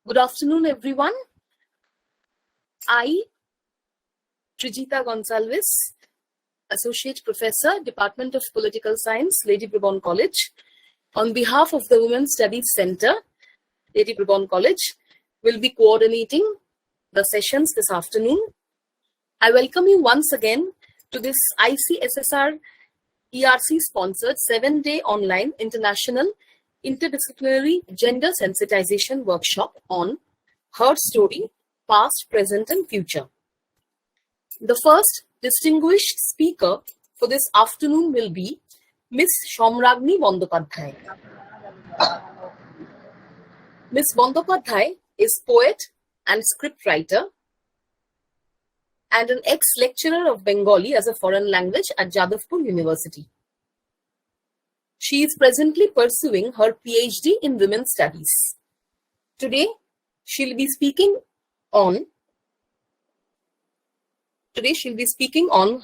Good afternoon, everyone. I, Trijita Gonsalves, Associate Professor, Department of Political Science, Lady Brabon College, on behalf of the Women's Studies Center, Lady Brabon College, will be coordinating the sessions this afternoon. I welcome you once again to this ICSSR-ERC sponsored 7-day online international interdisciplinary gender sensitization workshop on Her Story, Past, Present and Future. The first distinguished speaker for this afternoon will be Miss Samragnee Bandyopadhyay. Miss Bandyopadhyay is poet and scriptwriter and an ex-lecturer of Bengali as a foreign language at Jadavpur University. She is presently pursuing her PhD in Women's Studies. Today, she'll be speaking on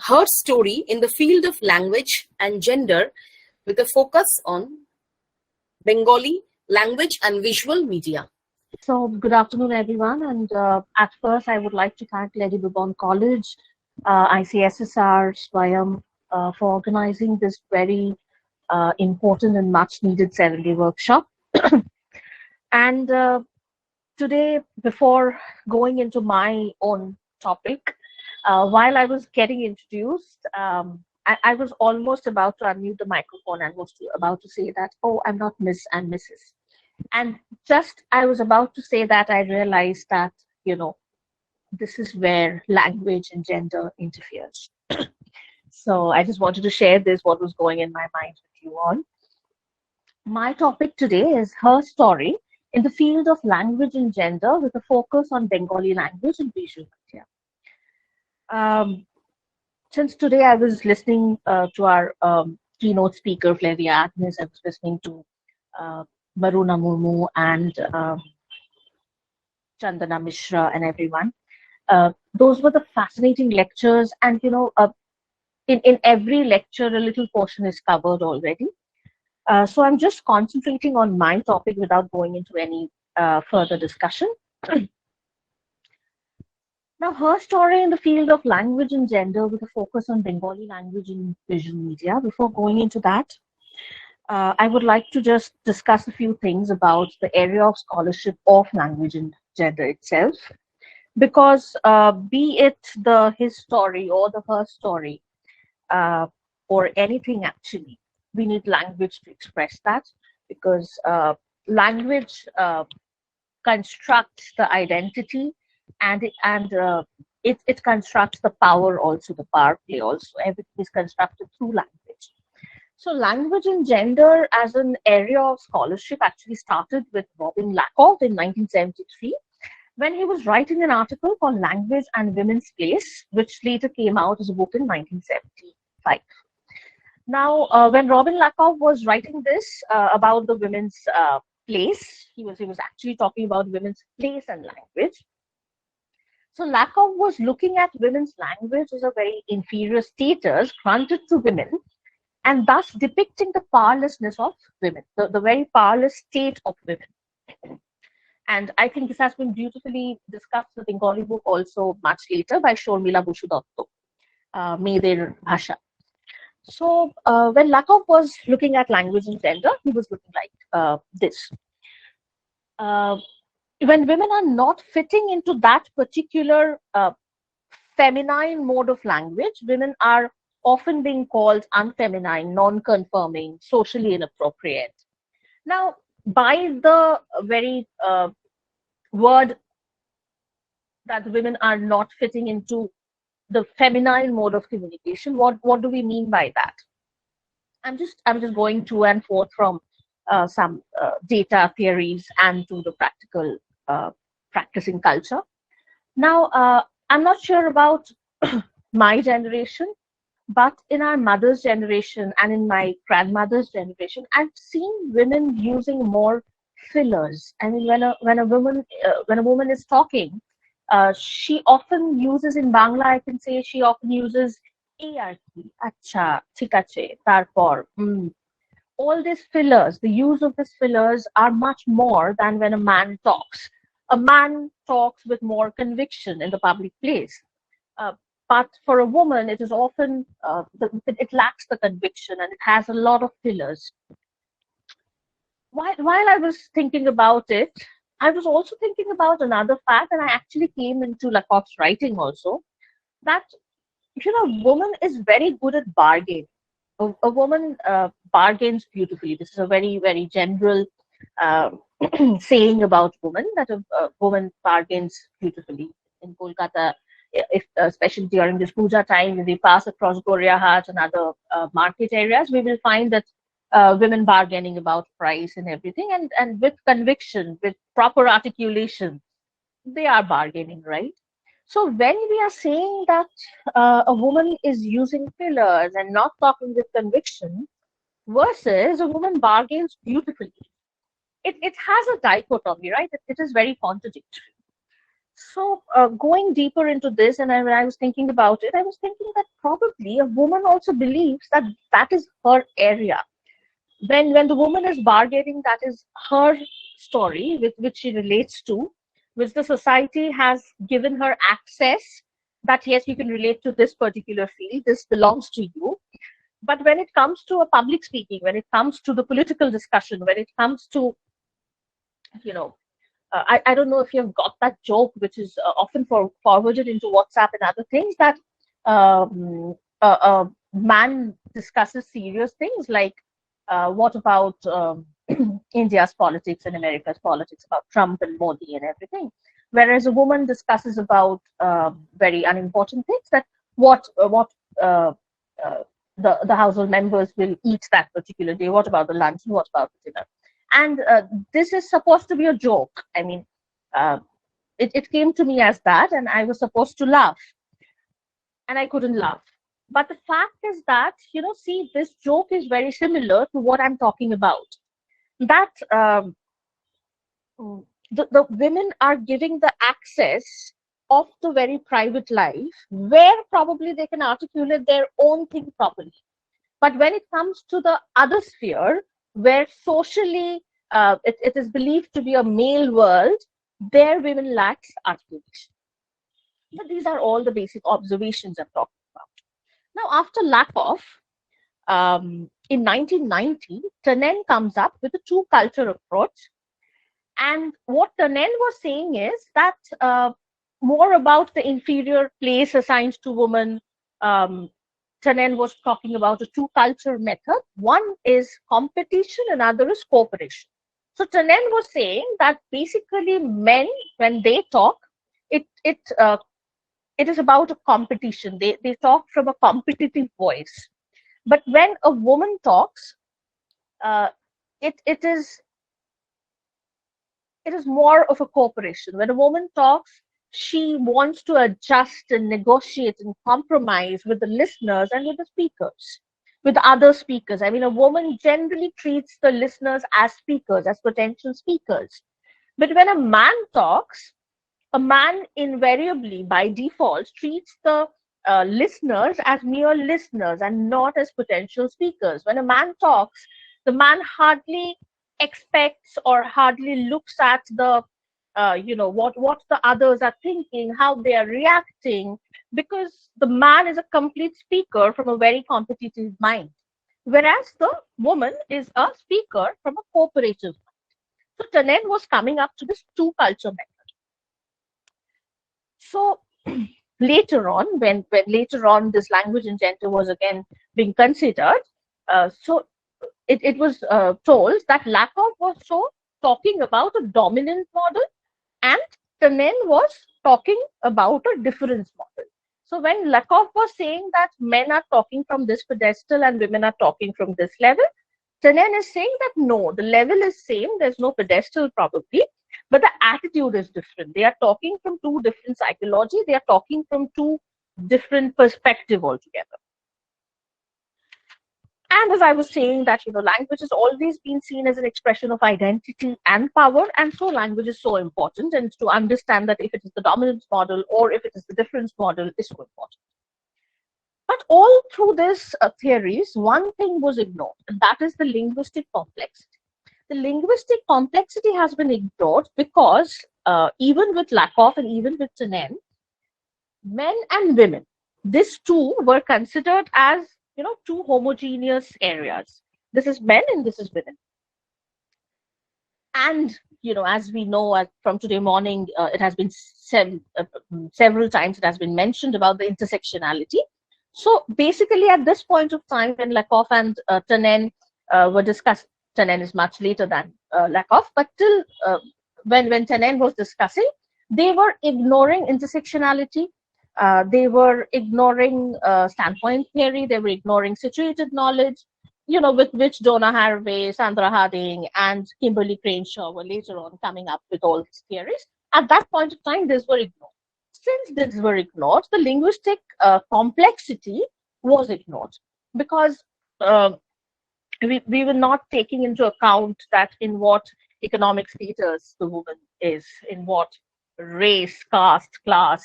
her story in the field of language and gender with a focus on Bengali language and visual media. So good afternoon, everyone. And at first, I would like to thank Lady Brabon College, ICSSR, Swayam, for organizing this very important and much needed 7-day workshop. And today, before going into my own topic, while I was getting introduced, I was almost about to unmute the microphone and was about to say that, oh, I'm not Miss and Mrs. And just I was about to say that, I realized that, this is where language and gender interferes. So I just wanted to share this, what was going in my mind with you all. My topic today is her story in the field of language and gender with a focus on Bengali language and visual media. Since today I was listening to our keynote speaker, Flavia Agnes, I was listening to Maruna Murmu and Chandana Mishra and everyone. Those were the fascinating lectures, and in every lecture a little portion is covered already. So I'm just concentrating on my topic without going into any further discussion. Now, her story in the field of language and gender with a focus on Bengali language and visual media. Before going into that, I would like to just discuss a few things about the area of scholarship of language and gender itself. Because be it his story or her story, or anything actually, we need language to express that, because language constructs the identity, and it constructs the power also, the power play also. Everything is constructed through language. So language and gender as an area of scholarship actually started with Robin Lakoff in 1973, when he was writing an article called Language and Women's Place, which later came out as a book in 1975. Now, when Robin Lakoff was writing this about the women's place, he was actually talking about women's place and language. So Lakoff was looking at women's language as a very inferior status granted to women, and thus depicting the powerlessness of women, the very powerless state of women. And I think this has been beautifully discussed in the Bengali book also much later by Shormila Basu Dotto, Meder Bhasha. So when Lakoff was looking at language and gender, he was looking like this. When women are not fitting into that particular feminine mode of language, women are often being called unfeminine, non-conforming, socially inappropriate. Now, by the very word that women are not fitting into the feminine mode of communication, what do we mean by that? I'm just going to and forth from some data theories and to the practical practicing culture. Now, I'm not sure about my generation, but in our mother's generation and in my grandmother's generation, I've seen women using more fillers. I mean, when a woman is talking, she often uses, in Bangla, I can say she often uses ART, acha, thikache, tarpor. All these fillers, the use of these fillers are much more than when a man talks. a man talks with more conviction in the public place. But for a woman, it is often, it lacks the conviction and it has a lot of fillers. While I was thinking about it, I was also thinking about another fact, and I actually came into Lakoff's writing also, that, woman is very good at bargaining. A woman bargains beautifully. This is a very, very general saying about women, that a woman bargains beautifully. In Kolkata, if especially during this puja time, if we pass across Goria Hat and other market areas, we will find that women bargaining about price and everything, and with conviction, with proper articulation, they are bargaining, right? So when we are saying that a woman is using fillers and not talking with conviction, versus a woman bargains beautifully, it has a dichotomy, right? It is very contradictory. So going deeper into this, and when I was thinking about it, I was thinking that probably a woman also believes that that is her area. When the woman is bargaining, that is her story with which she relates to, which the society has given her access, that yes, you can relate to this particular field, this belongs to you. But when it comes to a public speaking, when it comes to the political discussion, when it comes to, I don't know if you've got that joke, which is often forwarded into WhatsApp and other things, that a man discusses serious things like, what about India's politics and America's politics, about Trump and Modi and everything, whereas a woman discusses about very unimportant things, that what the household members will eat that particular day, what about the lunch, and what about the dinner. And this is supposed to be a joke. I mean, it came to me as that, and I was supposed to laugh, and I couldn't laugh. But the fact is that, see, this joke is very similar to what I'm talking about. That the women are giving the access of the very private life, where probably they can articulate their own thing properly. But when it comes to the other sphere, where socially it is believed to be a male world, there women lacks articulation. But these are all the basic observations I'm talking about. Now, after Lakoff, in 1990, Tannen comes up with a two-culture approach. And what Tannen was saying is that more about the inferior place assigned to women, Tannen was talking about a two-culture method. One is competition, another is cooperation. So Tannen was saying that basically men, when they talk, it is about a competition. They talk from a competitive voice. But when a woman talks, it is more of a cooperation. When a woman talks, she wants to adjust and negotiate and compromise with the listeners and with the speakers, with other speakers. I mean, a woman generally treats the listeners as speakers, as potential speakers. But when a man talks, a man invariably, by default, treats the listeners as mere listeners and not as potential speakers. When a man talks, the man hardly expects or hardly looks at the what the others are thinking, how they are reacting, because the man is a complete speaker from a very competitive mind, whereas the woman is a speaker from a cooperative mind. So Tannen was coming up to this two culture method. So later on, when later on this language and gender was again being considered, so it was told that Lakoff was talking about a dominant model, and Tannen was talking about a difference model. So when Lakoff was saying that men are talking from this pedestal and women are talking from this level, Tannen is saying that no, the level is same, there's no pedestal probably, but the attitude is different. They are talking from two different psychology, they are talking from two different perspectives altogether. And as I was saying that, language has always been seen as an expression of identity and power, and so language is so important, and to understand that if it is the dominance model or if it is the difference model is so important. But all through this theories, one thing was ignored, and that is the linguistic complexity. The linguistic complexity has been ignored because even with Lakoff and even with Tannen, men and women, these two were considered as, two homogeneous areas. This is men and this is women. And, as we know from today morning, it has been several times it has been mentioned about the intersectionality. So basically at this point of time when Lakoff and Tannen were discussed, Tannen is much later than Lakoff, but till when Tannen was discussing, they were ignoring intersectionality. They were ignoring standpoint theory. They were ignoring situated knowledge, with which Donna Haraway, Sandra Harding, and Kimberly Crenshaw were later on coming up with all these theories. At that point of time, these were ignored. Since these were ignored, the linguistic complexity was ignored because we were not taking into account that in what economic status the woman is, in what race, caste, class,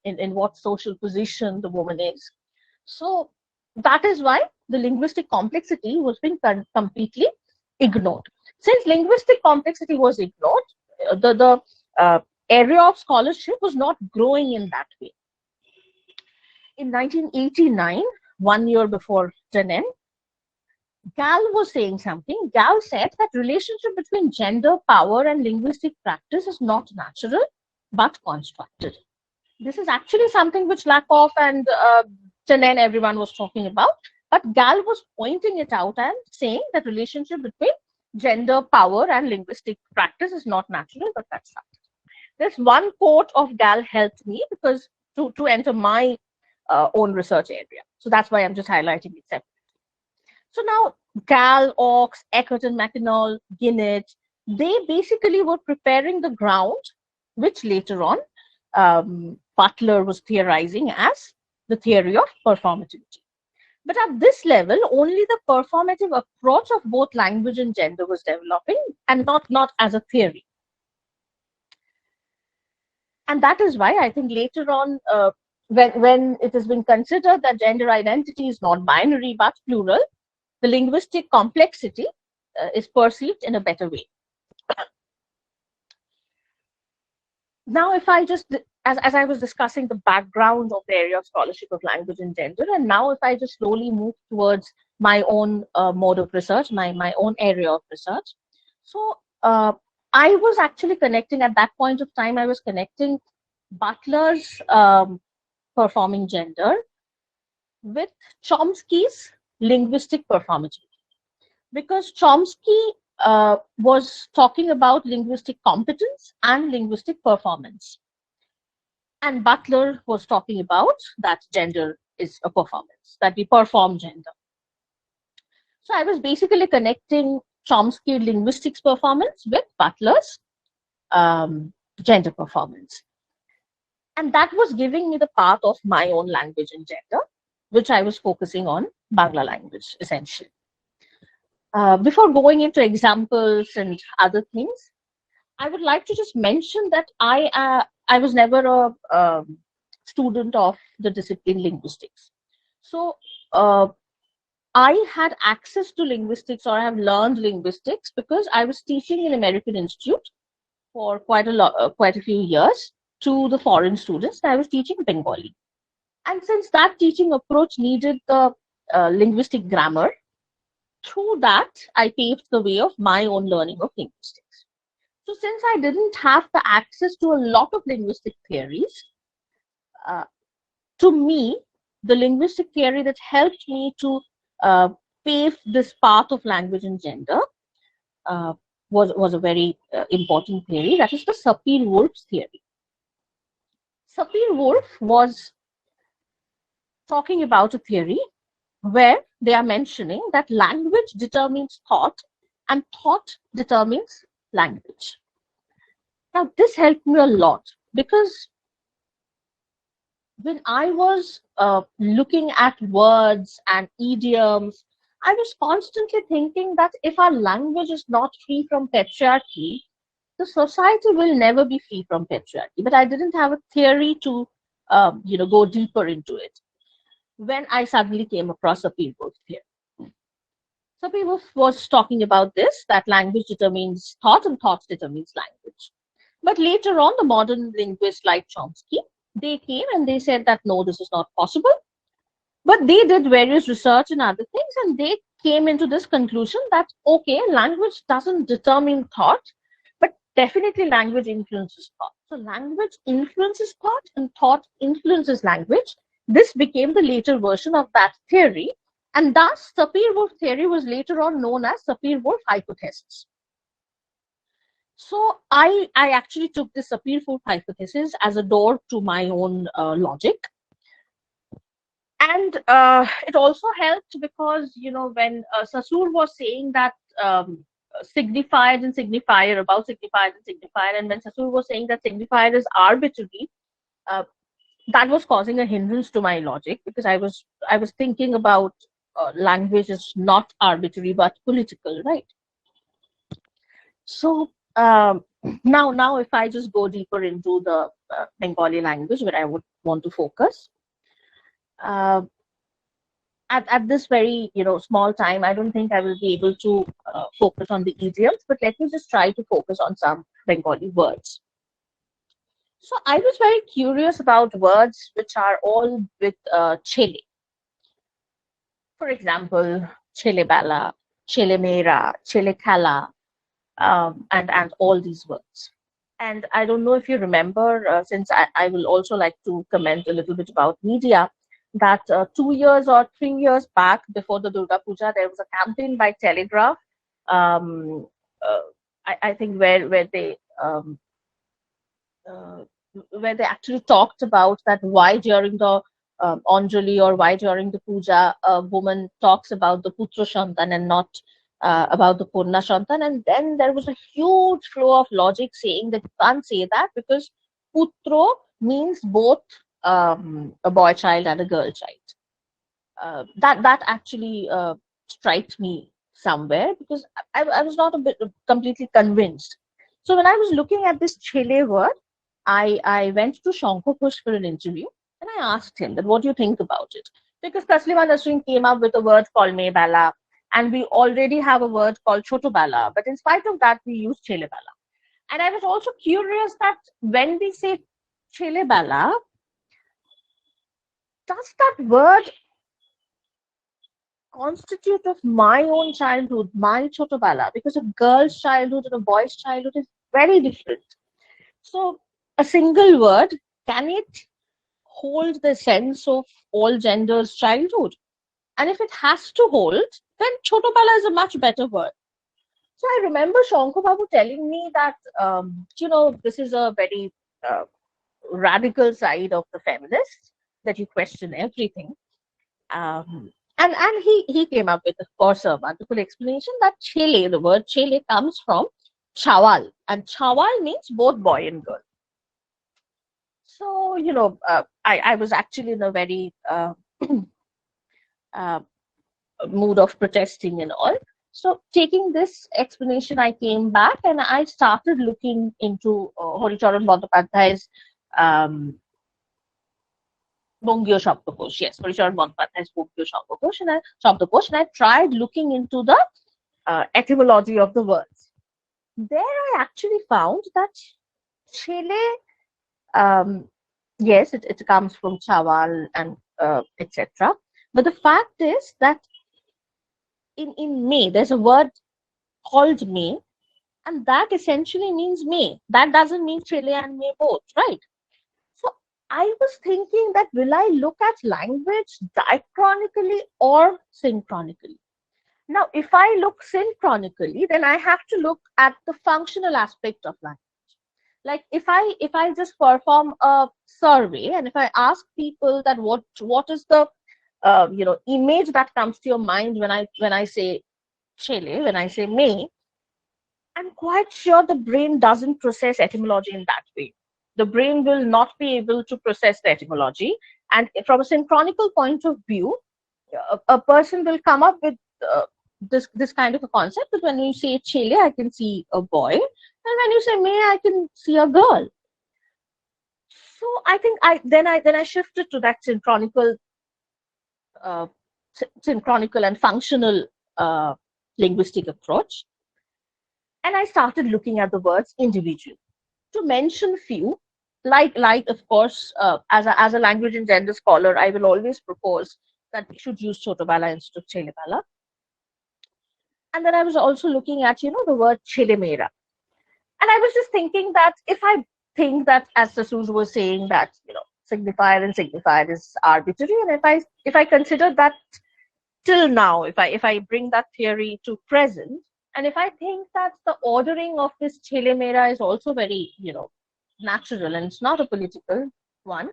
in what social position the woman is. So that is why the linguistic complexity was being completely ignored. Since linguistic complexity was ignored, the area of scholarship was not growing in that way. In 1989, 1 year before Tannen, Gall was saying something. Gall said that relationship between gender, power, and linguistic practice is not natural, but constructed. This is actually something which Lakoff and Tannen, everyone was talking about, but Gall was pointing it out and saying that relationship between gender, power, and linguistic practice is not natural, but that's not. This one quote of Gall helped me because to enter my own research area. So that's why I'm just highlighting it separately. So now Gall, Oakes, Eckert and McInall, Ginnett, they basically were preparing the ground, which later on Butler was theorizing as the theory of performativity. But at this level, only the performative approach of both language and gender was developing, and not as a theory. And that is why I think later on, when it has been considered that gender identity is not binary but plural, the linguistic complexity is perceived in a better way. Now, if I just, as I was discussing the background of the area of scholarship of language and gender, and now if I just slowly move towards my own mode of research, my own area of research. So I was actually connecting, at that point of time, I was connecting Butler's performing gender with Chomsky's linguistic performativity. Because Chomsky was talking about linguistic competence and linguistic performance. And Butler was talking about that gender is a performance, that we perform gender. So I was basically connecting Chomsky linguistics performance with Butler's gender performance. And that was giving me the path of my own language and gender, which I was focusing on Bangla language, essentially. Before going into examples and other things, I would like to just mention that I was never a student of the discipline linguistics. So I had access to linguistics, or I have learned linguistics because I was teaching in American Institute for quite a few years to the foreign students. I was teaching Bengali. And since that teaching approach needed the linguistic grammar, through that, I paved the way of my own learning of linguistics. So since I didn't have the access to a lot of linguistic theories, to me, the linguistic theory that helped me to pave this path of language and gender was a very important theory. That is the Sapir-Whorf's theory. Sapir-Whorf was talking about a theory where they are mentioning that language determines thought and thought determines language. Now, this helped me a lot because when I was looking at words and idioms, I was constantly thinking that if our language is not free from patriarchy, the society will never be free from patriarchy. But I didn't have a theory to go deeper into it. When I suddenly came across Sapir-Whorf's theory. Sapir-Whorf was talking about this, that language determines thought and thought determines language. But later on, the modern linguists like Chomsky, they came and they said that no, this is not possible. But they did various research and other things, and they came into this conclusion that, okay, language doesn't determine thought, but definitely language influences thought. So language influences thought and thought influences language. This became the later version of that theory, and thus Sapir-Whorf theory was later on known as Sapir-Whorf hypothesis. So I actually took the Sapir-Whorf hypothesis as a door to my own logic. And it also helped because, when Saussure was saying that signified and signifier, about signified and signifier, and when Saussure was saying that signifier is arbitrary, that was causing a hindrance to my logic, because I was thinking about language is not arbitrary but political, right? So now if I just go deeper into the Bengali language, where I would want to focus, at this very small time, I don't think I will be able to focus on the idioms, but let me just try to focus on some Bengali words. So I was very curious about words which are all with chele. For example, chele bala, chele mera, chele khala, and all these words. And I don't know if you remember, since I will also like to comment a little bit about media, that 2 years or 3 years back, before the Durga Puja, there was a campaign by Telegraph, I think where they actually talked about that why during the Anjali or why during the Puja a woman talks about the Putra Shantan and not about the Purna Shantan. And then there was a huge flow of logic saying that you can't say that because Putro means both a boy child and a girl child. That actually struck me somewhere, because I was not completely convinced. So when I was looking at this chele word, I went to Shankha Ghosh for an interview, and I asked him that, what do you think about it? Because Taslima Nasreen came up with a word called me bala, and we already have a word called choto bala, but in spite of that we use chele bala. And I was also curious that when we say chele bala, does that word constitute of my own childhood, my choto bala? Because a girl's childhood and a boy's childhood is very different. So a single word, can it hold the sense of all genders' childhood? And if it has to hold, then choto bala is a much better word. So I remember Shankha Babu telling me that, this is a very radical side of the feminists, that you question everything. And he came up with, of course, a wonderful explanation that chele, the word chele, comes from chawal, and chawal means both boy and girl. So I was actually in a very mood of protesting and all. So taking this explanation, I came back and I started looking into Haricharan Bandyopadhyay's Bongyo Shabdakosh. Yes, Haricharan Bandyopadhyay's Bongyo Shabdakosh, and I tried looking into the etymology of the words. There I actually found that chele, yes, it comes from chawal and etc. But the fact is that in May, there's a word called May, and that essentially means May. That doesn't mean chele and May both, right? So I was thinking that, will I look at language diachronically or synchronically? Now, if I look synchronically, then I have to look at the functional aspect of language. Like if I just perform a survey, and if I ask people that what is the image that comes to your mind when I say chele, when I say May, I'm quite sure the brain doesn't process etymology in that way. The brain will not be able to process the etymology, and from a synchronical point of view, a person will come up with this kind of a concept that when you say chele, I can see a boy, and when you say May, I can see a girl. So I think I shifted to that synchronical and functional linguistic approach, and I started looking at the words individually. to mention few, like of course, as a language and gender scholar, I will always propose that we should use Chotobala instead of Chelebala. And then I was also looking at, the word Chilemera. And I was just thinking that if I think that, as Sasuz was saying, that, signifier and signifier is arbitrary, and if I consider that till now, if I bring that theory to present, and if I think that the ordering of this Chilemera is also very, natural and it's not a political one,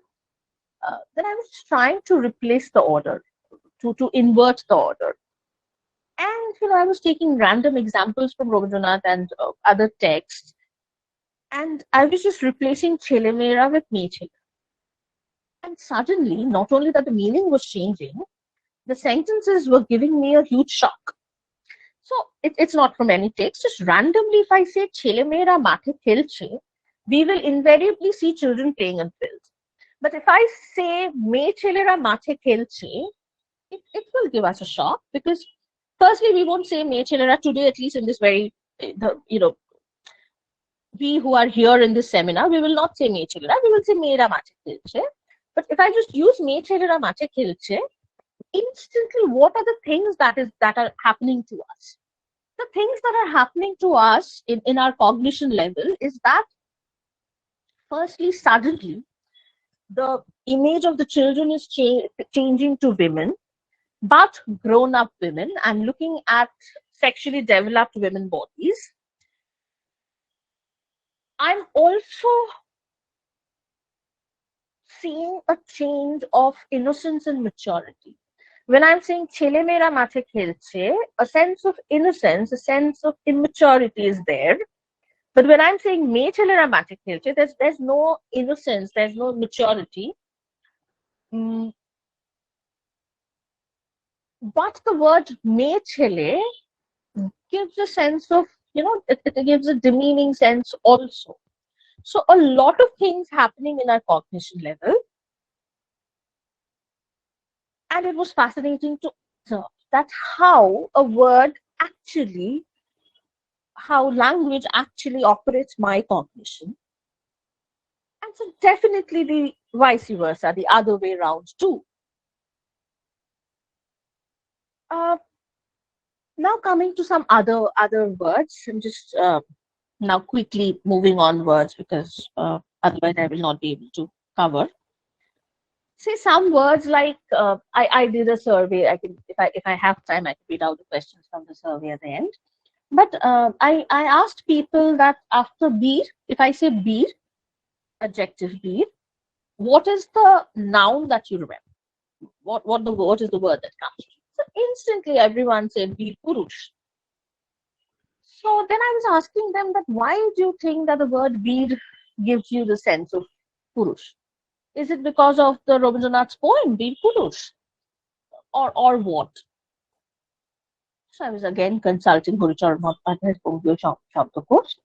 then I was trying to replace the order, to invert the order. And, I was taking random examples from Rabindranath and other texts, and I was just replacing Chilemera with Mechele. And suddenly, not only that the meaning was changing, the sentences were giving me a huge shock. So it's not from any text, just randomly if I say Chilemera Mathe Khelche, we will invariably see children playing on fields. But if I say Mechelera Mathe Khelche, it will give us a shock, because firstly, we won't say Mechelera today, at least in this very, we who are here in this seminar, we will not say Mechelera, we will say Mera Mathe Khelche. But if I just use Mechelera Mathe Khelche, instantly, what are the things that are happening to us? The things that are happening to us in our cognition level is that, firstly, suddenly, the image of the children is changing to women, but grown-up women, and looking at sexually developed women bodies. I'm also seeing a change of innocence and maturity. When I'm saying Chele Mera Mathe Khelche, a sense of innocence, a sense of immaturity is there. But when I'm saying Me Chelera Mathe Khelche, there's no innocence, there's no maturity. But the word Me Chele gives a sense of, it gives a demeaning sense also. So a lot of things happening in our cognition level. And it was fascinating to observe that how a word actually, how language actually operates my cognition. And so definitely the vice versa, the other way around too. Now coming to some other words, I'm just now quickly moving on words, because otherwise I will not be able to cover. Say some words like, I did a survey. I can, if I have time, I can read out the questions from the survey at the end. But I asked people that after beer, if I say beer, adjective beer, what is the noun that you remember? What is the word that comes? So instantly everyone said beer purush. So then I was asking them that why do you think that the word beer gives you the sense of purush? Is it because of the Rabindranath's poem, Beer Purush? Or what? So I was again consulting Gurucharan Bandyopadhyay's Bongyo Shabdakosh.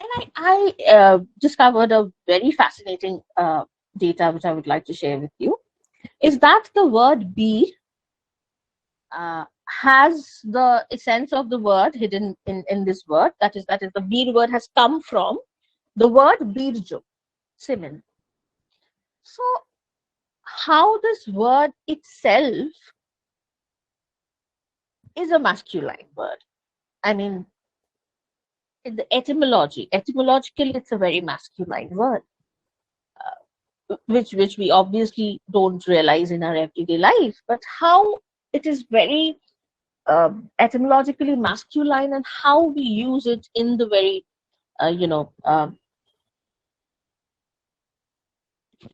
And I discovered a very fascinating data which I would like to share with you. Is that the word beer has the essence of the word hidden in this word. That is the beer word has come from the word birjo, semen. So how this word itself is a masculine word. I mean, in the etymologically, it's a very masculine word, which we obviously don't realize in our everyday life. But how it is very etymologically masculine, and how we use it in the very,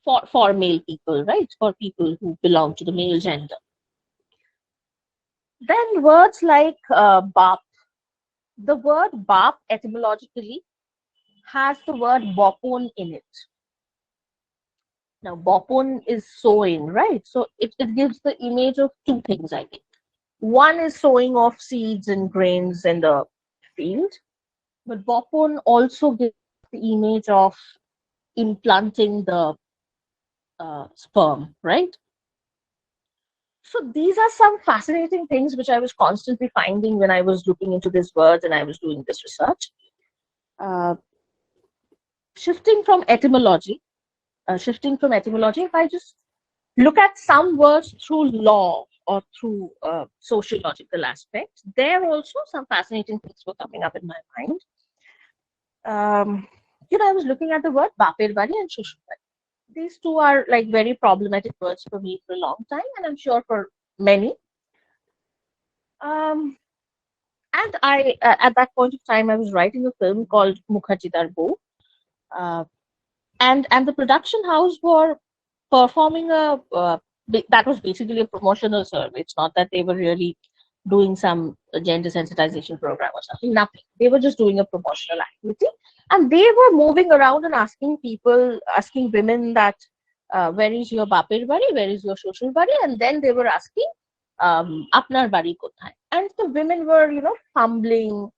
for male people, right? For people who belong to the male gender. Then words like bap. The word bap etymologically has the word bopon in it. Now, bopon is sowing, right? So it gives the image of two things, I think. One is sowing of seeds and grains in the field, but bopon also gives the image of implanting the sperm, right? So these are some fascinating things which I was constantly finding when I was looking into these words and I was doing this research. shifting from etymology, if I just look at some words through law or through sociological aspects, there also some fascinating things were coming up in my mind. I was looking at the word Bapir Bari and Shushur Bari. These two are like very problematic words for me for a long time, and I'm sure for many. And I, at that point of time, I was writing a film called Mukhajidar Bo, and the production house were performing that was basically a promotional survey. It's not that they were really doing some gender sensitization program or something. Nothing. They were just doing a promotional activity, and they were moving around and asking women that where is your Bapir Bari, where is your Shoshur Bari, and then they were asking Apnar Bari kothay. And the women were, fumbling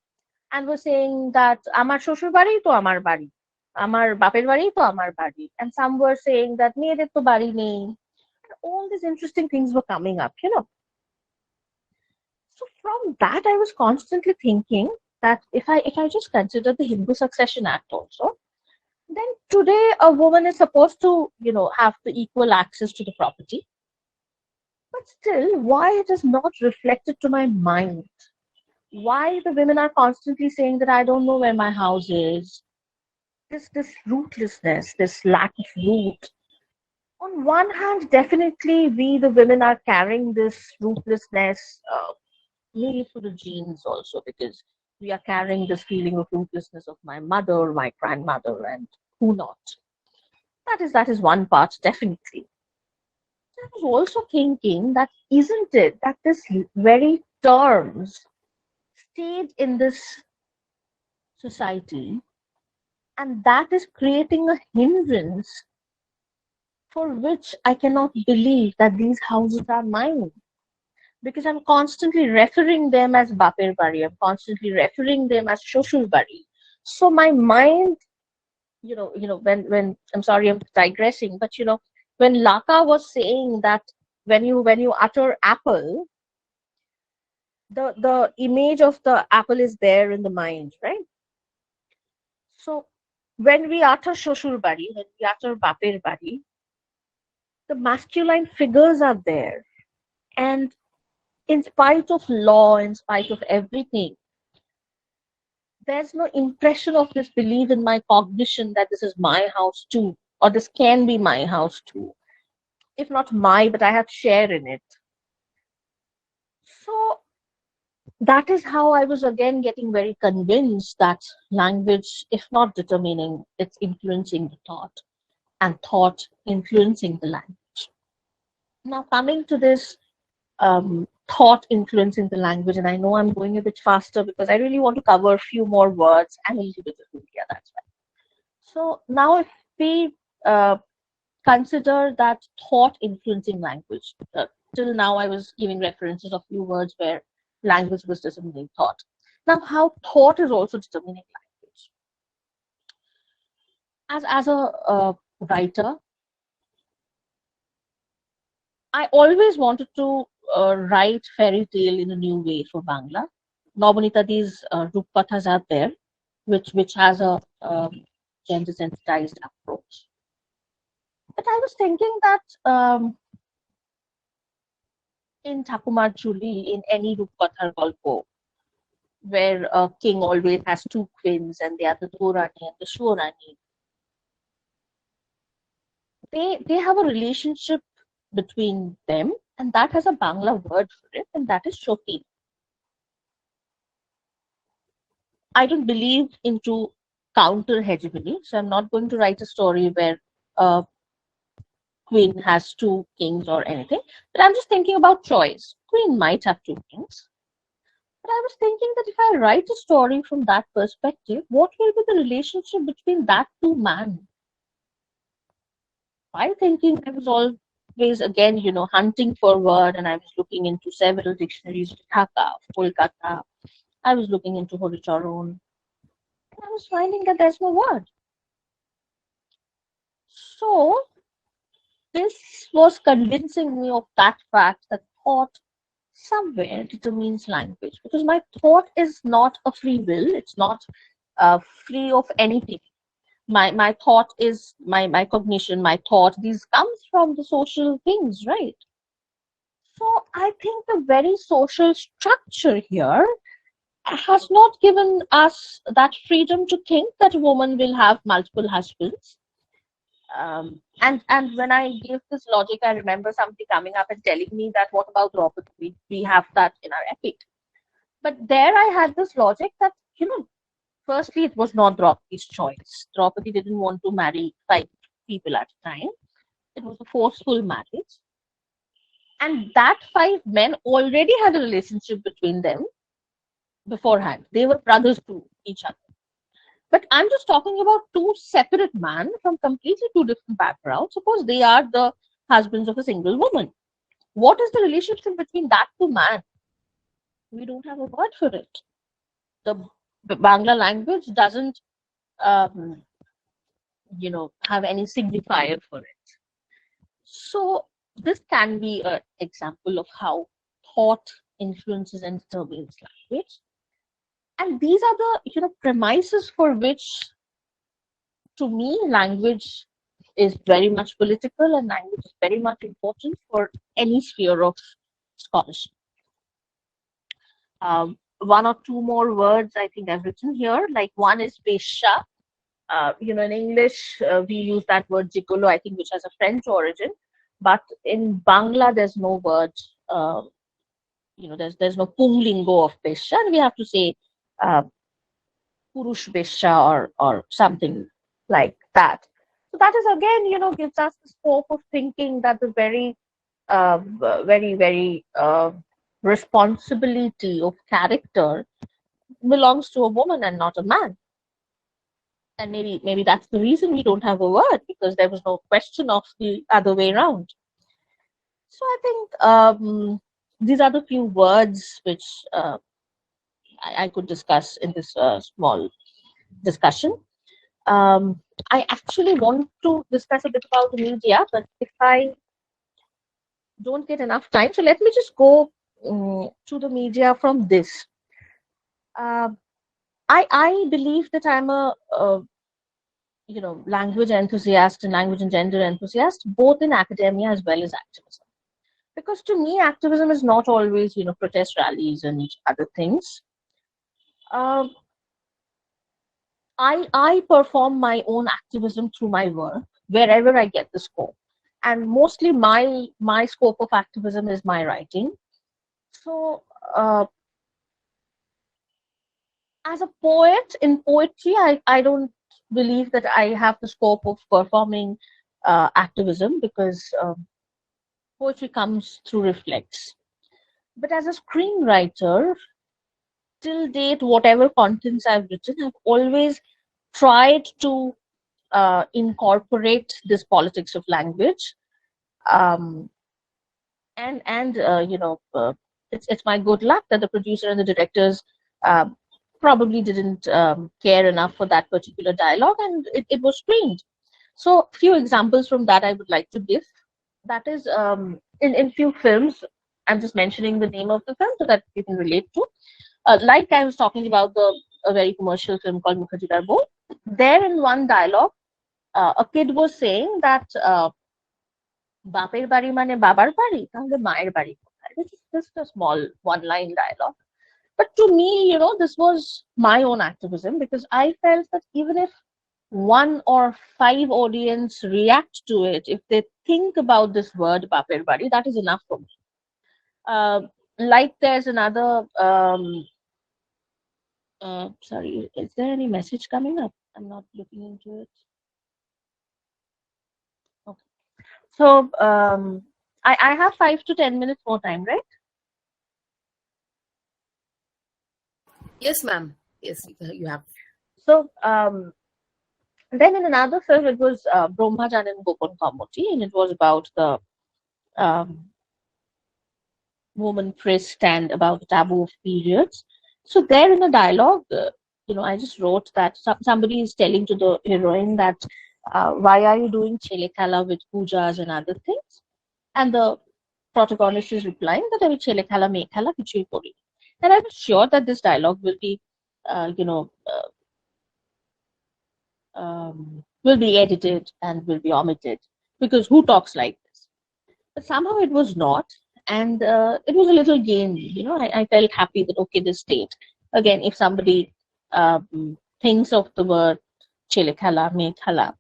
and were saying that Amar Shoshur Bari to Amar Bari. Amar Bapir Bari to Amar Bari. And some were saying that Meyeder to Bari nei. All these interesting things were coming up, So from that, I was constantly thinking that if I just consider the Hindu Succession Act also, then today a woman is supposed to, have the equal access to the property. But still, why it is not reflected to my mind? Why the women are constantly saying that I don't know where my house is? This rootlessness, this lack of root. On one hand, definitely we the women are carrying this rootlessness, maybe through the genes also, because we are carrying this feeling of rootlessness of my mother, my grandmother, and who not. That is one part, definitely. I was also thinking that isn't it that this very terms stayed in this society, and that is creating a hindrance for which I cannot believe that these houses are mine. Because I'm constantly referring them as Bapir Bari, I'm constantly referring them as Shoshur Bari. So my mind, when I'm sorry I'm digressing, but when Laka was saying that when you utter apple, the image of the apple is there in the mind, right? So when we utter Shoshur Bari, when we utter Bapir Bari, the masculine figures are there. And in spite of law, in spite of everything, there's no impression of this belief in my cognition that this is my house too, or this can be my house too. If not my, but I have share in it. So that is how I was again getting very convinced that language, if not determining, it's influencing the thought, and thought influencing the language. Now coming to this thought influencing the language, and I know I'm going a bit faster because I really want to cover a few more words and a little bit of media, that's why. So now if we consider that thought influencing language, till now I was giving references of few words where language was determining thought. Now how thought is also determining language. As a writer, I always wanted to write fairy tale in a new way for Bangla. Nobonita Di's Rupkathas are there, which has a gender sensitized approach. But I was thinking that in Thakumar Juli, in any Rupkathar Golpo, where a king always has two queens and they are the Dorani and the Shorani, they have a relationship between them, and that has a Bangla word for it, and that is Shoti. I don't believe into counter hegemony, so I'm not going to write a story where a queen has two kings or anything. But I'm just thinking about choice. Queen might have two kings. But I was thinking that if I write a story from that perspective, what will be the relationship between that two men? While thinking, I was always, again, hunting for a word, and I was looking into several dictionaries, Dhaka, Kolkata. I was looking into Horicharon. I was finding that there's no word. So this was convincing me of that fact that thought somewhere determines language, because my thought is not a free will. It's not free of anything. my thought is my cognition, my thought, these comes from the social things, right? So I think the very social structure here has not given us that freedom to think that a woman will have multiple husbands. And when I gave this logic, I remember somebody coming up and telling me that what about Draupadi? We have that in our epic. But there I had this logic that, firstly, it was not Draupadi's choice. Draupadi didn't want to marry 5 people at a time. It was a forceful marriage. And that 5 men already had a relationship between them beforehand. They were brothers to each other. But I'm just talking about 2 separate men from completely 2 different backgrounds. Suppose they are the husbands of a single woman. What is the relationship between that 2 men? We don't have a word for it. The Bangla language doesn't, have any signifier for it. So this can be an example of how thought influences and determines language. And these are the premises for which, to me, language is very much political and language is very much important for any sphere of scholarship. 1 or 2 more words I think I've written here. Like one is Besha. In English, we use that word gigolo, I think, which has a French origin. But in Bangla, there's no word, there's no punglingo of Besha. And we have to say Purush Besha or something like that. So that is again, gives us the scope of thinking that the very, very responsibility of character belongs to a woman and not a man. And maybe that's the reason we don't have a word, because there was no question of the other way around. So I think these are the few words which I could discuss in this small discussion. I actually want to discuss a bit about the media, but if I don't get enough time, so let me just go to the media from this. I believe that I'm a language enthusiast and language and gender enthusiast, both in academia as well as activism. Because to me, activism is not always, protest rallies and other things. I perform my own activism through my work wherever I get the scope, and mostly my scope of activism is my writing. So as a poet in poetry, I don't believe that I have the scope of performing activism, because poetry comes through reflex. But as a screenwriter, till date, whatever contents I've written, I've always tried to incorporate this politics of language. It's my good luck that the producer and the directors probably didn't care enough for that particular dialogue, and it was screened. So few examples from that I would like to give. That is, in few films, I'm just mentioning the name of the film so that you can relate to. Like I was talking about a very commercial film called Mukherjee Darbo. There in one dialogue, a kid was saying that Bapir bari mane babar bari, tahle mayer bari kothay. This is just a small one-line dialogue. But to me, this was my own activism, because I felt that even if 1 or 5 audience react to it, if they think about this word Bapir bari, that is enough for me. Like there's another, sorry, is there any message coming up? I'm not looking into it. Okay. So I have 5 to 10 minutes more time, right? Yes, ma'am. Yes, you have. So then in another film, it was Brahmajan and Gopon Kamoti, and it was about the woman priest and about the taboo of periods. So there in the dialogue, I just wrote that somebody is telling to the heroine that why are you doing chele khala with pujas and other things? And the protagonist is replying that I chele khala me khala kichhui kori. And I was sure that this dialogue will be, will be edited and will be omitted, because who talks like this? But somehow it was not, and it was a little game. I felt happy that okay, this state again. If somebody thinks of the word chile khala, me khala.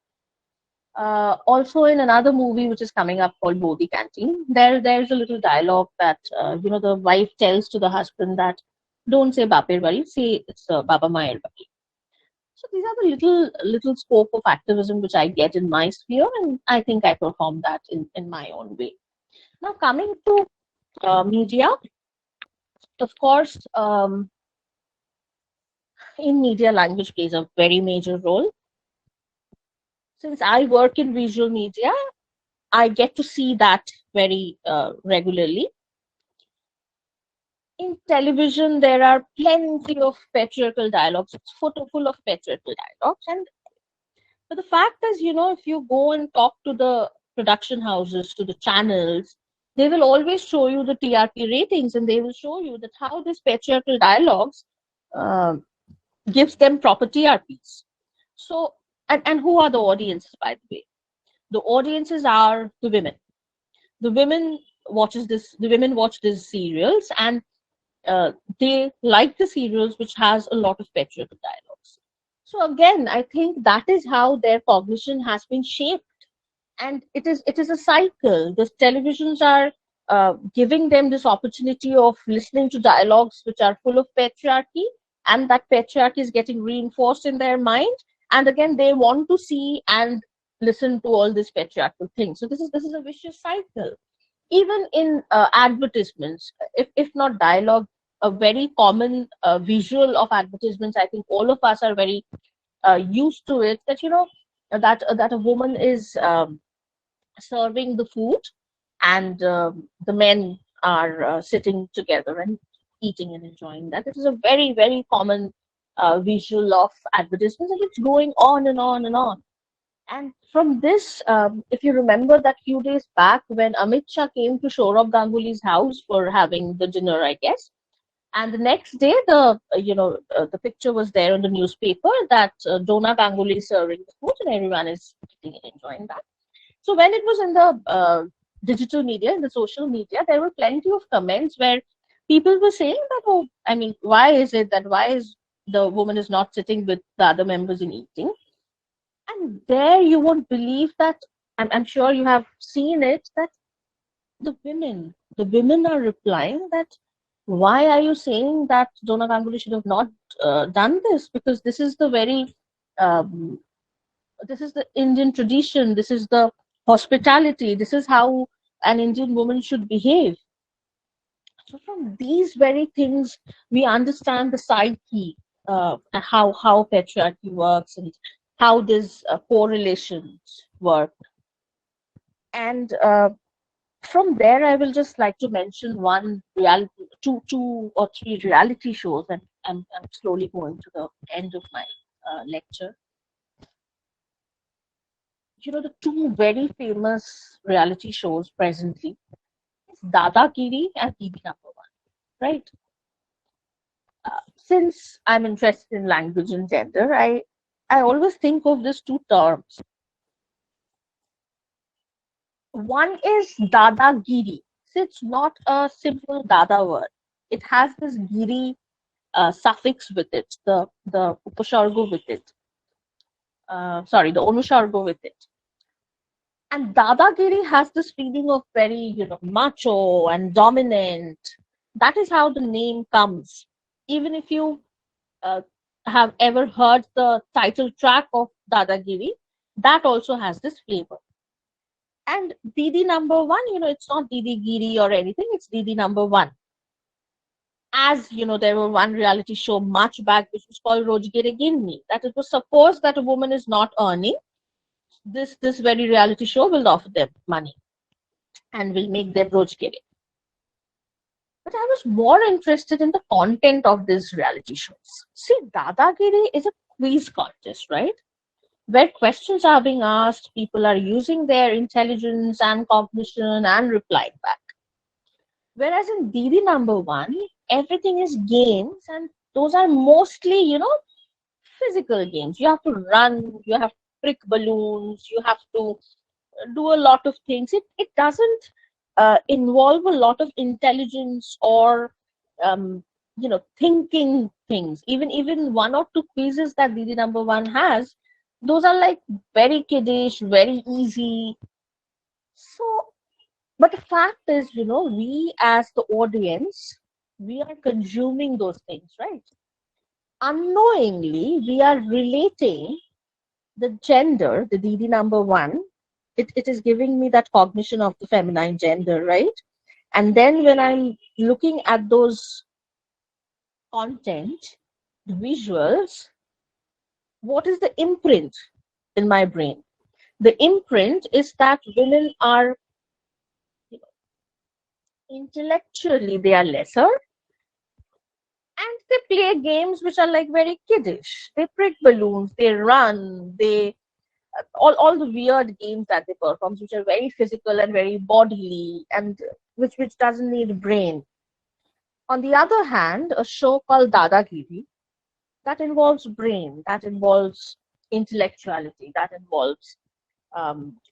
Also, in another movie which is coming up called Bodhi Canteen, there's a little dialogue that the wife tells to the husband that don't say Bapir Bari, say it's Baba Mayer Bari. So these are the little scope of activism which I get in my sphere, and I think I perform that in my own way. Now coming to media, of course, in media, language plays a very major role. Since I work in visual media, I get to see that very regularly. In television, there are plenty of patriarchal dialogues. It's full of patriarchal dialogues. But the fact is, if you go and talk to the production houses, to the channels, they will always show you the TRP ratings, and they will show you that how this patriarchal dialogues gives them proper TRPs. So, and who are the audiences, by the way? The audiences are the women. The women watch these serials, and they like the serials which has a lot of patriarchal dialogues. So again, I think that is how their cognition has been shaped, and it is a cycle. The televisions are giving them this opportunity of listening to dialogues which are full of patriarchy, and that patriarchy is getting reinforced in their mind, and again they want to see and listen to all these patriarchal things. So this is a vicious cycle. Even in advertisements, if not dialogue, a very common visual of advertisements, I think all of us are very used to it, that that a woman is serving the food, and the men are sitting together and eating and enjoying that. This is a very, very common visual of advertisements, and it's going on and on and on. And from this, if you remember that few days back when Amit Shah came to Saurav Ganguly's house for having the dinner, I guess, and the next day the picture was there on the newspaper that Dona Ganguly is serving the food and everyone is eating and enjoying that. So when it was in the digital media, in the social media, there were plenty of comments where people were saying that, why is the woman is not sitting with the other members and eating? And there you won't believe that, I'm sure you have seen it, that the women are replying that, why are you saying that Dona Ganguly should have not done this? Because this is the very, this is the Indian tradition, this is the hospitality, this is how an Indian woman should behave. So from these very things, we understand the psyche, how patriarchy works, and how these correlations work. And from there, I will just like to mention two or three reality shows, and I'm slowly going to the end of my lecture. The two very famous reality shows presently is Dadagiri and Didi Number One, right? Since I'm interested in language and gender, I always think of these two terms. One is Dadagiri. So it's not a simple Dada word. It has this giri suffix with it, the upasargo with it. The anusargo with it. And Dadagiri has this feeling of very, macho and dominant. That is how the name comes. Even if you have ever heard the title track of Dadagiri, that also has this flavor. And Didi Number One, it's not Didi Giri or anything, it's Didi Number One. As there was one reality show much back which was called Rojgere Ginni, that it was supposed that a woman is not earning. This very reality show will offer them money and will make them Rojgere. But I was more interested in the content of these reality shows. See, Dadagiri is a quiz contest, right? Where questions are being asked, people are using their intelligence and cognition and replying back. Whereas in Didi Number One, everything is games, and those are mostly, physical games. You have to run, you have to prick balloons, you have to do a lot of things. It doesn't involve a lot of intelligence or thinking things. Even one or two quizzes that Didi number one has, those are like very kiddish, very easy. So, but the fact is, we as the audience, we are consuming those things, right? Unknowingly, we are relating the gender, the DD number one. It is giving me that cognition of the feminine gender, right? And then when I'm looking at those content, the visuals, what is the imprint in my brain? The imprint is that women are intellectually, they are lesser, and they play games which are like very kiddish. They prick balloons, they run, they all the weird games that they perform, which are very physical and very bodily, and which doesn't need brain. On the other hand, a show called Dadagiri, that involves brain, that involves intellectuality, that involves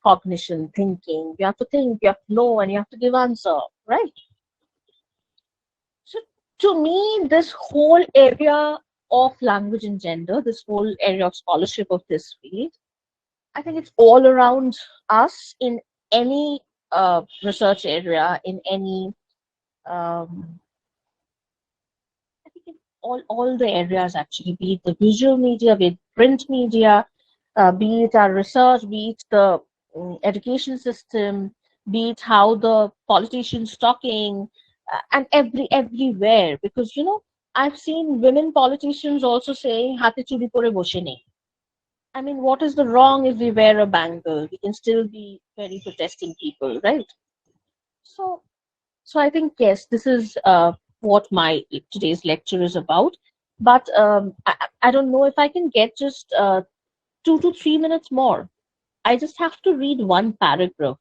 cognition, thinking. You have to think, you have to know, and you have to give answer, right? So to me, this whole area of language and gender, this whole area of scholarship of this field, I think it's all around us in any research area, in any I think in all the areas actually, be it the visual media, be it print media, be it our research, be it the education system, be it how the politicians talking, and everywhere. Because I've seen women politicians also saying "Hate churi pore boshe nei." I mean, what is the wrong if we wear a bangle? We can still be very protesting people, right? So I think, yes, this is what my today's lecture is about. But I don't know if I can get just 2 to 3 minutes more. I just have to read one paragraph.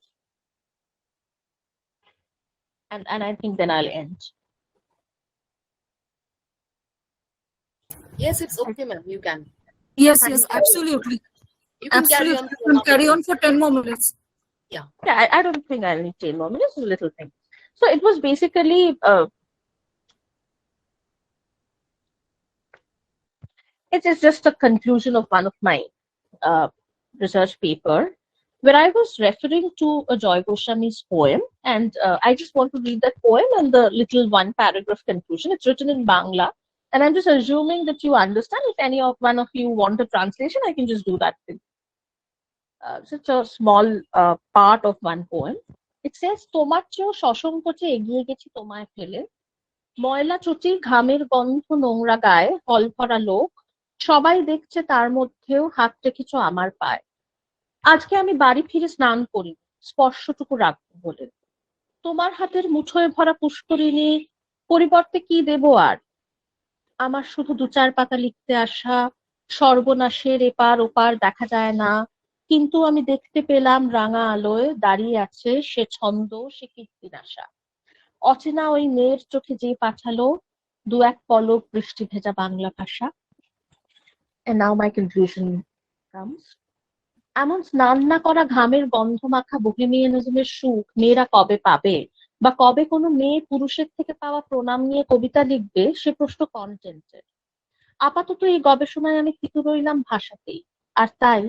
And I think then I'll end. Yes, it's okay, ma'am. You can. Yes, absolutely. You can Absolutely. carry on. You can carry on for 10 more minutes. Yeah, I don't think I'll need 10 more minutes. It's a little thing. So it was basically it is just a conclusion of one of my research paper, where I was referring to a Joy Goswami's poem, and I just want to read that poem and the little one paragraph conclusion. It's written in Bangla, and I'm just assuming that you understand. If any of one of you want a translation, I can just do that thing. Such a small part of one poem. It says, তোমার চেয়েও সসংকোচে এগিয়ে গেছি তোমায় ফেলে, ময়লা চুচির ঘামের গন্ধ নোংরা গায়ে হল ভরা লোক, সবাই দেখছে তার মধ্যেও হাত রেখেছ আমার পায়ে। আজকে আমি বাড়ি ফিরে স্নান করি স্পর্শটুকু রাখবো বলে, তোমার হাতের মুঠোয় ভরা পুষ্করিণী পরিবর্তে কি দেব আর? আমার শুধু 2-4 পাতা লিখতে আসা, সর্বনাশের এপার ওপার দেখা যায় না, কিন্তু আমি দেখতে পেলাম রাঙা আলোয় দাঁড়িয়ে আছে সে ছন্দ, সে কীর্তির আশা। অচেনা ওই মেয়ের চোখে যে পাঠালো 2-1 পলক বৃষ্টি ভেজা বাংলা ভাষা। And now my conclusion comes. এমন স্নান না করা ঘামের গন্ধ মাখা বোহেমিয়ানিজমের সুখ মেয়েরা কবে পাবে, বা কবে কোনো মেয়ে পুরুষের থেকে পাওয়া প্রণাম নিয়ে কবিতা লিখবে, সে প্রশ্ন কন্টেন্টের। আপাতত এই গবেষণায় আমি থিতু রইলাম ভাষাতেই। আর তাই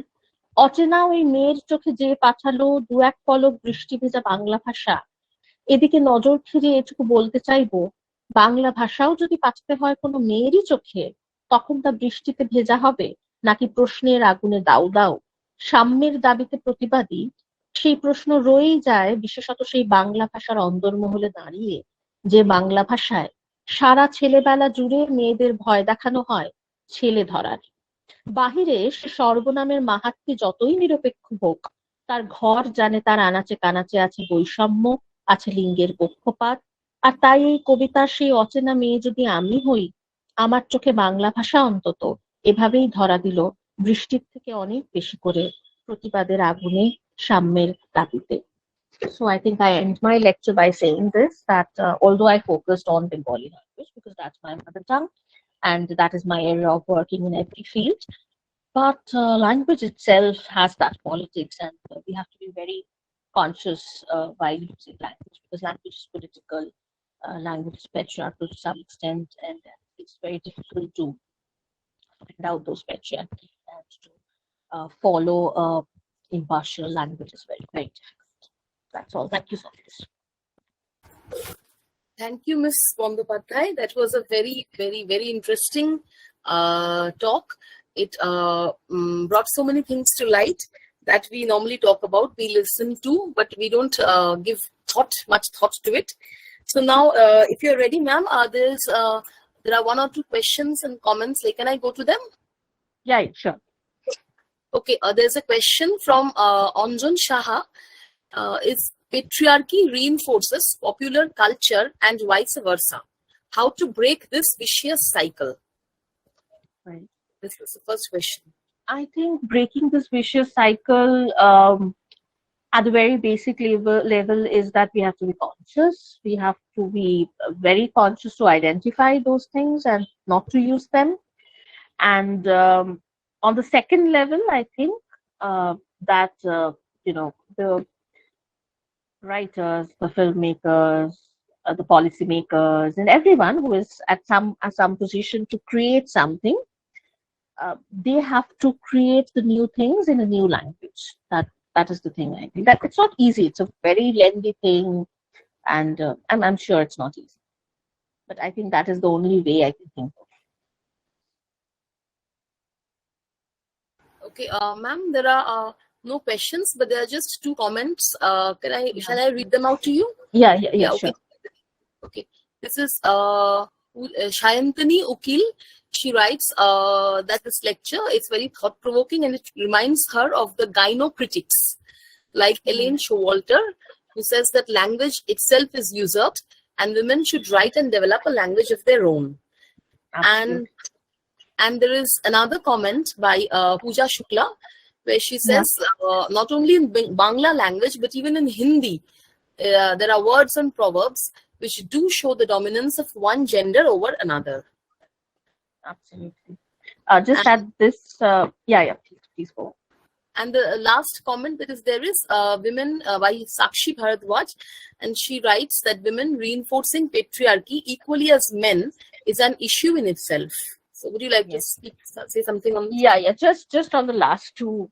অচেনা ওই মেয়ের চোখে যে পাঠালো 2-1 পলক বৃষ্টি ভেজা বাংলা ভাষা, এদিকে নজর ফিরিয়ে এটুকু বলতে চাইবো, বাংলা ভাষাও যদি পাঠাতে হয় কোনো মেয়েরই চোখে, তখন তা বৃষ্টিতে ভেজা হবে নাকি প্রশ্নের আগুনে দাউ দাউ? সাম্যের দাবিতে প্রতিবাদী, সেই প্রশ্ন রয়েই যায়, বিশেষত সেই বাংলা ভাষার অন্দরমহলে দাঁড়িয়ে, যে বাংলা ভাষায় সারা ছেলেবেলা জুড়ে মেয়েদের ভয় দেখানো হয় ছেলে ধরার। বাহিরে সে সর্বনামের মাহাত্ম্যে যতই নিরপেক্ষ হোক, তার ঘর জানে তার আনাচে কানাচে আছে বৈষম্য, আছে লিঙ্গের পক্ষপাত। আর তাই এই কবিতার সেই অচেনা মেয়ে যদি আমি হই, আমার চোখে বাংলা ভাষা অন্তত এভাবেই ধরা দিল বৃষ্টির থেকে অনেক বেশি করে প্রতিবাদের আগুনে, সাম্যের দাবিতে। So I think I end my lecture by saying this, that although I focused on Bengali language because that's my mother tongue, and that is my area of working in every field. But language itself has that politics, and we have to be very conscious while using language, because language is political, language is patriarchal to some extent, and it's very difficult to find out those patriarchy and to follow impartial language is very, very difficult. That's all. Thank you so much. Thank you, Ms. Bandyopadhyay. That was a very, very, very interesting talk. It brought so many things to light that we normally talk about, we listen to, but we don't give much thought to it. So now, if you're ready, ma'am, there are one or two questions and comments. Like, can I go to them? Yeah, sure. Okay, there's a question from Anjan Shaha. Is patriarchy reinforces popular culture and vice versa? How to break this vicious cycle? Right. This was the first question. I think breaking this vicious cycle at the very basic level is that we have to be conscious. We have to be very conscious to identify those things and not to use them. And on the second level, I think that the writers, the filmmakers, the policymakers, and everyone who is at some position to create something, they have to create the new things in a new language. That is the thing. I think that it's not easy. It's a very lengthy thing, and I'm sure it's not easy. But I think that is the only way I can think of. Okay, ma'am, there are no questions, but there are just two comments. Shall I read them out to you? Yeah, Okay. sure. Okay, this is Shayantani Ukil. She writes that this lecture is very thought-provoking, and it reminds her of the gynocritics, like Elaine Showalter, who says that language itself is usurped, and women should write and develop a language of their own. Absolutely. And there is another comment by Pooja Shukla, where she says not only in Bangla language, but even in Hindi, there are words and proverbs which do show the dominance of one gender over another. Absolutely. Just add this. Please go. And the last comment that is there is women by Sakshi Bharadwaj, and she writes that women reinforcing patriarchy equally as men is an issue in itself. So would you like to say something on this? Yeah. Just on the last two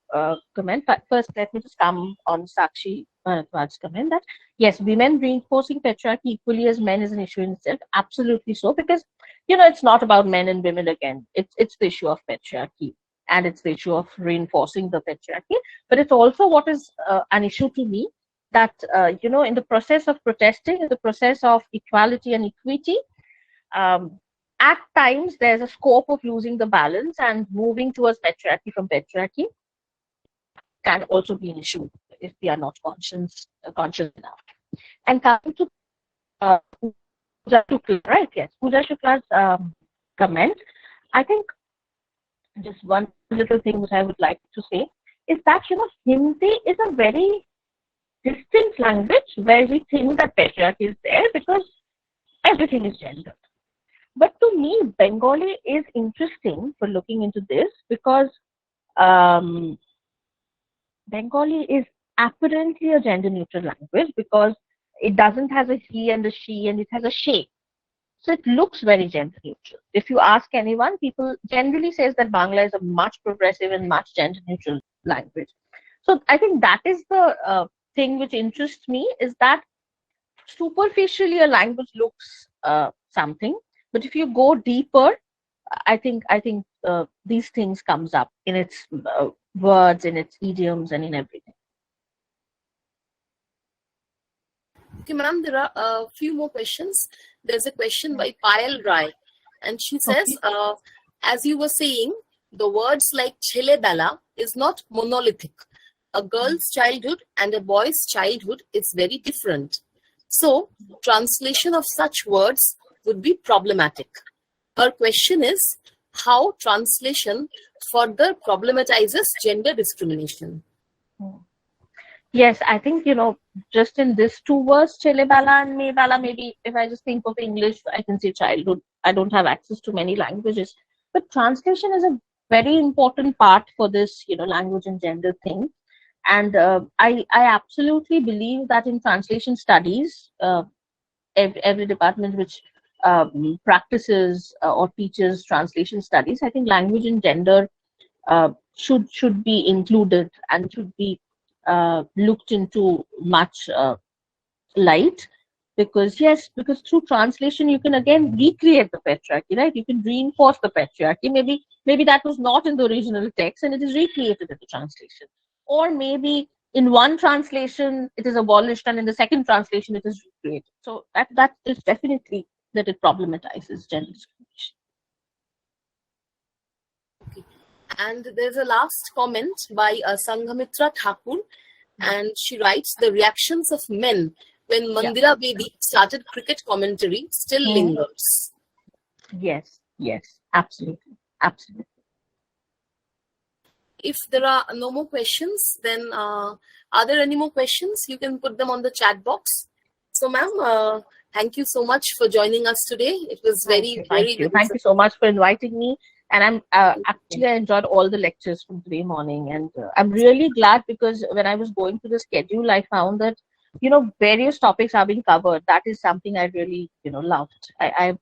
comments. But first, let me just come on Sakshi Bharadwaj's comment that yes, women reinforcing patriarchy equally as men is an issue in itself. Absolutely so, because it's not about men and women again. It's the issue of patriarchy, and it's the issue of reinforcing the patriarchy. But it's also what is an issue to me that in the process of protesting, in the process of equality and equity, at times there's a scope of losing the balance, and moving towards patriarchy from patriarchy can also be an issue if we are not conscious enough. And coming to Pooja Shukla, right? Yes, Pooja Shukla's comment. I think just one little thing that I would like to say is that Hindi is a very distinct language where we think that patriarchy is there because everything is gendered. But to me, Bengali is interesting for looking into this because Bengali is apparently a gender-neutral language because it doesn't have a he and a she, and it has a she. So it looks very gender-neutral. If you ask anyone, people generally says that Bangla is a much progressive and much gender-neutral language. So I think that is the thing which interests me, is that superficially a language looks something, but if you go deeper, I think these things comes up in its words, in its idioms, and in everything. Okay, ma'am, there are a few more questions. There's a question by Payal Rai, and she says, as you were saying, the words like chele bala is not monolithic. A girl's childhood and a boy's childhood is very different. So, translation of such words would be problematic. Her question is how translation further problematizes gender discrimination. Yes, I think, just in this two words, Chele Bala and Me Bala, maybe if I just think of English, I can say childhood. I don't have access to many languages. But translation is a very important part for this, language and gender thing. And I absolutely believe that in translation studies, every department which practices or teaches translation studies, I think language and gender should be included and should be looked into much light, because through translation you can again recreate the patriarchy, right? You can reinforce the patriarchy. Maybe that was not in the original text and it is recreated in the translation, or maybe in one translation it is abolished and in the second translation it is recreated. So that is definitely that it problematizes gender discrimination. And there's a last comment by Sanghamitra Thakur, and she writes, the reactions of men when Mandira Bedi started cricket commentary still lingers. Yes, absolutely. If there are no more questions, then are there any more questions? You can put them on the chat box. So, ma'am, thank you so much for joining us today. It was Thank you so much for inviting me. And I'm actually, I enjoyed all the lectures from today morning, and I'm really glad, because when I was going through the schedule, I found that various topics are being covered. That is something I really loved. I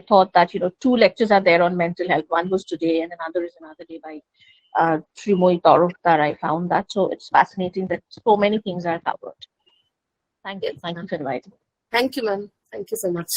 thought that 2 lectures are there on mental health. One was today, and another is another day by Srimoy Toroktar. I found that, so it's fascinating that so many things are covered. Thank you for inviting me. Thank you, ma'am. Thank you so much.